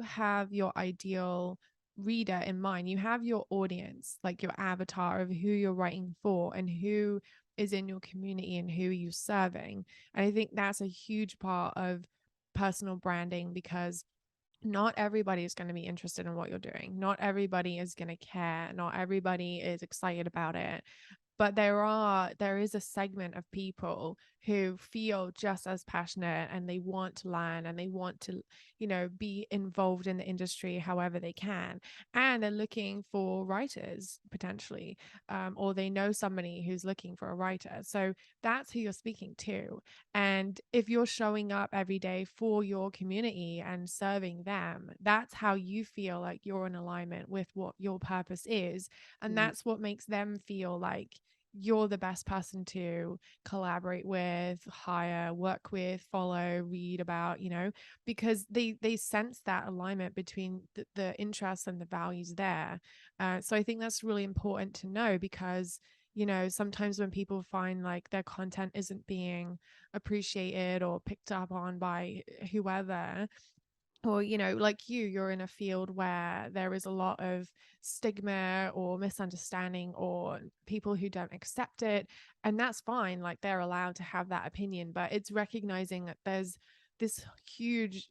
have your ideal reader in mind. You have your audience, like your avatar of who you're writing for and who is in your community and who you're serving. And I think that's a huge part of personal branding, because not everybody is going to be interested in what you're doing. Not everybody is going to care. Not everybody is excited about it. But there is a segment of people who feel just as passionate, and they want to learn, and they want to, be involved in the industry however they can, and they're looking for writers potentially, or they know somebody who's looking for a writer. So that's who you're speaking to. And if you're showing up every day for your community and serving them, that's how you feel like you're in alignment with what your purpose is. And that's what makes them feel like you're the best person to collaborate with, hire, work with, follow, read about, because they sense that alignment between the interests and the values there. So I think that's really important to know, because sometimes when people find like their content isn't being appreciated or picked up on by whoever, or like you're in a field where there is a lot of stigma or misunderstanding or people who don't accept it, and that's fine, like they're allowed to have that opinion, but it's recognizing that there's this huge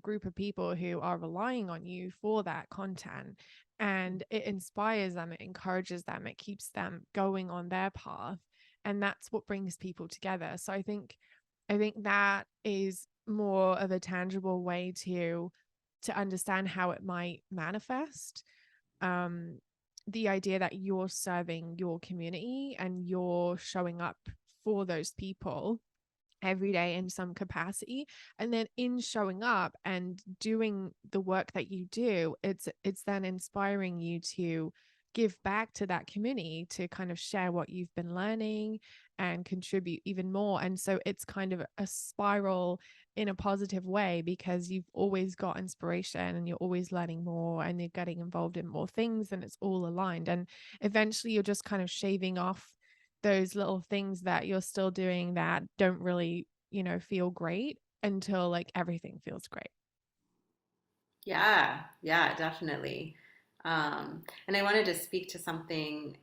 group of people who are relying on you for that content, and it inspires them, it encourages them, it keeps them going on their path, and that's what brings people together. So I think that is more of a tangible way to understand how it might manifest. um the idea that you're serving your community and you're showing up for those people every day in some capacity, and then in showing up and doing the work that you do, it's then inspiring you to give back to that community, to kind of share what you've been learning and contribute even more. And so it's kind of a spiral in a positive way, because you've always got inspiration and you're always learning more and you're getting involved in more things, and it's all aligned, and eventually you're just kind of shaving off those little things that you're still doing that don't really, feel great, until like everything feels great. Yeah, yeah, definitely. And I wanted to speak to something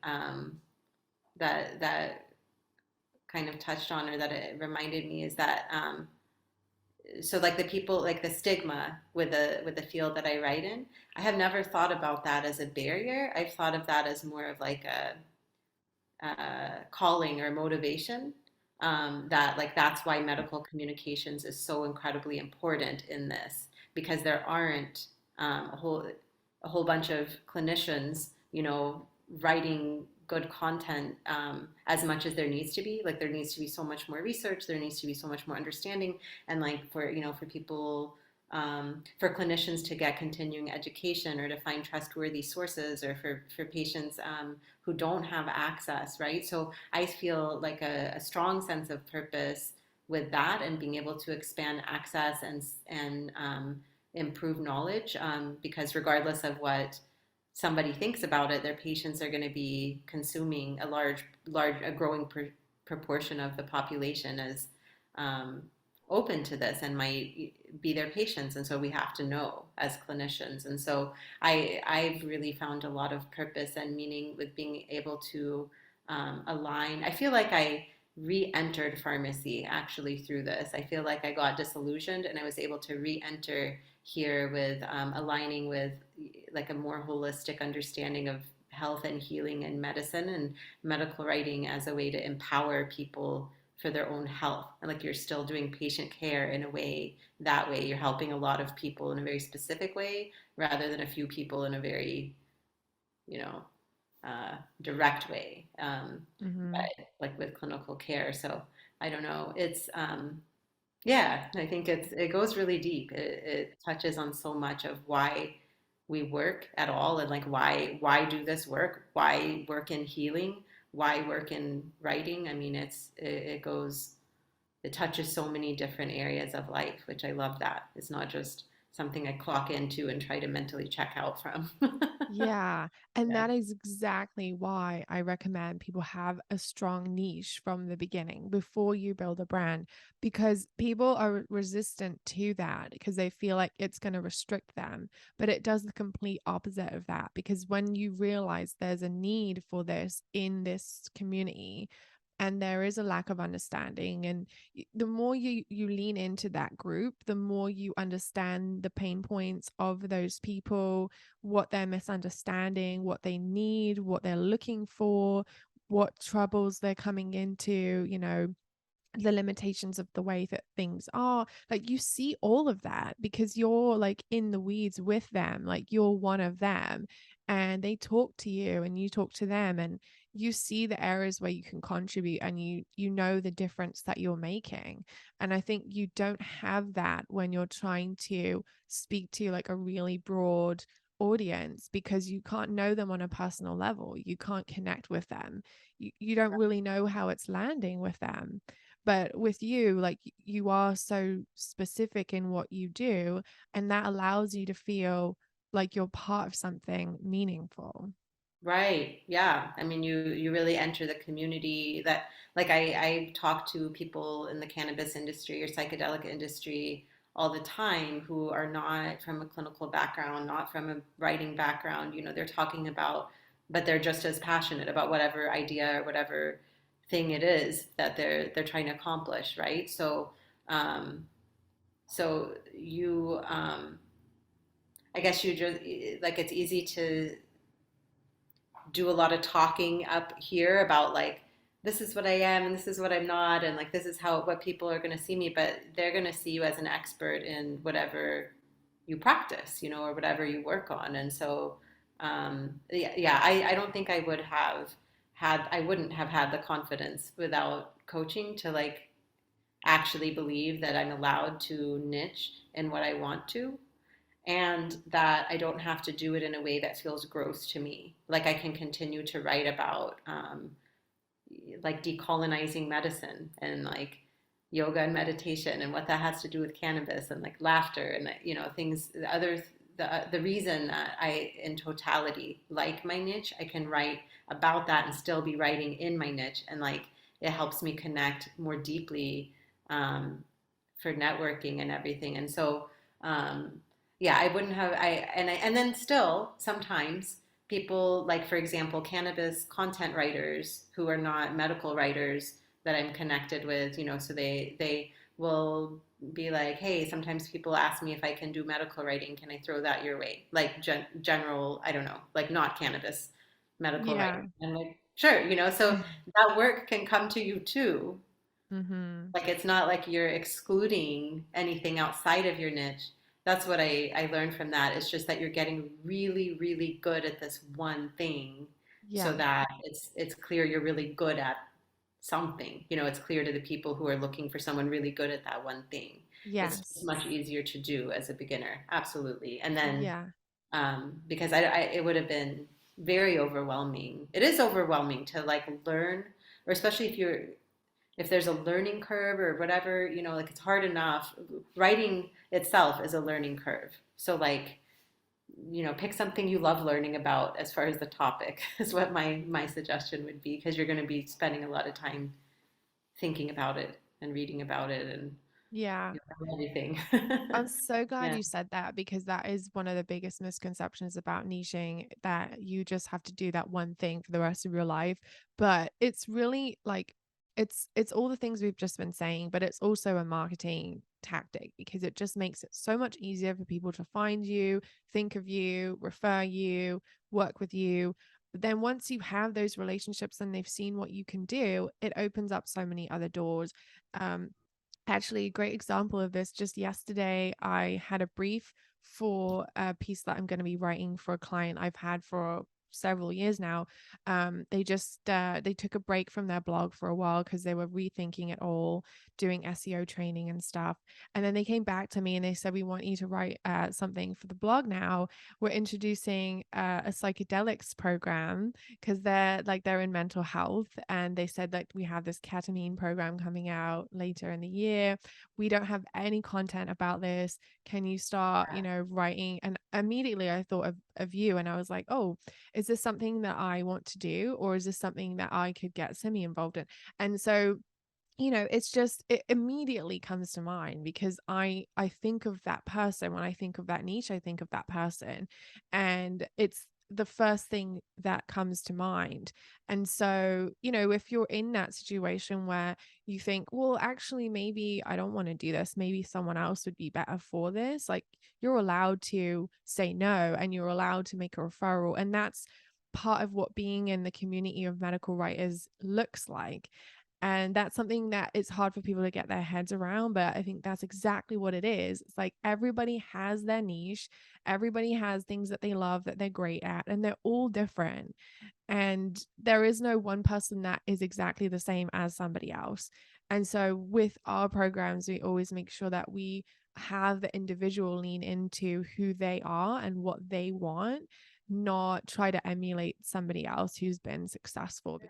that kind of touched on, or that it reminded me, is that so like the people, like the stigma with the field that I write in, I have never thought about that as a barrier. I've thought of that as more of like a calling or motivation. That like that's why medical communications is so incredibly important in this, because there aren't a whole bunch of clinicians, writing good content as much as there needs to be. Like there needs to be so much more research, there needs to be so much more understanding, and like for people, for clinicians to get continuing education, or to find trustworthy sources, or for patients who don't have access, right? So I feel like a strong sense of purpose with that, and being able to expand access and improve knowledge, because regardless of what somebody thinks about it, their patients are going to be consuming a growing proportion of the population as um, open to this and might be their patients, and so we have to know as clinicians. And so I've really found a lot of purpose and meaning with being able to align. I feel like I re-entered pharmacy actually through this. I feel like I got disillusioned, and I was able to re-enter here with aligning with like a more holistic understanding of health and healing and medicine, and medical writing as a way to empower people for their own health. And like you're still doing patient care in a way, that way you're helping a lot of people in a very specific way, rather than a few people in a very, you know, direct way. Mm-hmm. But like with clinical care. So I don't know. It's yeah, I think it goes really deep. It touches on so much of why we work at all, and like why do this work? Why work in healing? Why work in writing? I mean, it goes, it touches so many different areas of life, which I love. That it's not just something I clock into and try to mentally check out from. Yeah. And Yeah. that is exactly why I recommend people have a strong niche from the beginning before you build a brand, because people are resistant to that because they feel like it's going to restrict them. But it does the complete opposite of that, because when you realize there's a need for this in this community, and there is a lack of understanding, and the more you lean into that group, the more you understand the pain points of those people, what they're misunderstanding, what they need, what they're looking for, what troubles they're coming into, the limitations of the way that things are. Like, you see all of that because you're like in the weeds with them, like you're one of them, and they talk to you and you talk to them, and you see the areas where you can contribute, and you know the difference that you're making. And I think you don't have that when you're trying to speak to like a really broad audience, because you can't know them on a personal level, you can't connect with them, you don't really know how it's landing with them. But with you, like, you are so specific in what you do, and that allows you to feel like you're part of something meaningful. Right. Yeah. I mean, you really enter the community that, like, I talk to people in the cannabis industry or psychedelic industry all the time who are not from a clinical background, not from a writing background. They're talking about, but they're just as passionate about whatever idea or whatever thing it is that they're trying to accomplish, right? Um, so I guess you just like it's easy to do a lot of talking up here about like this is what I am and this is what I'm not, and like this is how what people are going to see me, but they're going to see you as an expert in whatever you practice, or whatever you work on. And so yeah, I don't think I wouldn't have had the confidence without coaching to like actually believe that I'm allowed to niche in what I want to, and that I don't have to do it in a way that feels gross to me. Like I can continue to write about like decolonizing medicine and like yoga and meditation and what that has to do with cannabis and like laughter and things the reason that I in totality like my niche, I can write about that and still be writing in my niche, and like it helps me connect more deeply um, for networking and everything. And so um, yeah, I wouldn't have and then still sometimes people, like for example cannabis content writers who are not medical writers that I'm connected with, so they will be like, hey, sometimes people ask me if I can do medical writing, can I throw that your way, like general, I don't know, like not cannabis medical Yeah. writing, and like sure, so that work can come to you too. Mm-hmm. Like it's not like you're excluding anything outside of your niche. That's what I learned from that. It's just that you're getting really, really good at this one thing so Yeah. that it's clear you're really good at something. It's clear to the people who are looking for someone really good at that one thing. It's Yes. much easier to do as a beginner. Absolutely. And then Yeah. because it would have been very overwhelming. It is overwhelming to like learn, or especially if there's a learning curve or whatever, like it's hard enough. Writing itself is a learning curve. So like, pick something you love learning about as far as the topic is what my suggestion would be, because you're going to be spending a lot of time thinking about it and reading about it and Yeah. everything. I'm so glad Yeah. you said that, because that is one of the biggest misconceptions about niching, that you just have to do that one thing for the rest of your life. But it's really like, it's all the things we've just been saying, but it's also a marketing tactic, because it just makes it so much easier for people to find you, think of you, refer you, work with you. But then once you have those relationships and they've seen what you can do, it opens up so many other doors. Um, Actually, a great example of this, just yesterday, I had a brief for a piece that I'm going to be writing for a client I've had for several years now. They just they took a break from their blog for a while because they were rethinking it all, doing SEO training and stuff. And then they came back to me and they said, we want you to write something for the blog now. We're introducing a psychedelics program because they're in mental health, and they said that we have this ketamine program coming out later in the year. We don't have any content about this. Can you start, writing? And immediately I thought of you, and I was like, oh, is this something that I want to do, or is this something that I could get Simi involved in? And so, it's just, it immediately comes to mind because I think of that person. When I think of that niche, I think of that person, and it's the first thing that comes to mind. And so, if you're in that situation where you think, well, actually, maybe I don't want to do this, maybe someone else would be better for this, like, you're allowed to say no, and you're allowed to make a referral. And that's part of what being in the community of medical writers looks like. And that's something that it's hard for people to get their heads around, but I think that's exactly what it is. It's like everybody has their niche, everybody has things that they love, that they're great at, and they're all different. And there is no one person that is exactly the same as somebody else. And so with our programs, we always make sure that we have the individual lean into who they are and what they want, not try to emulate somebody else who's been successful.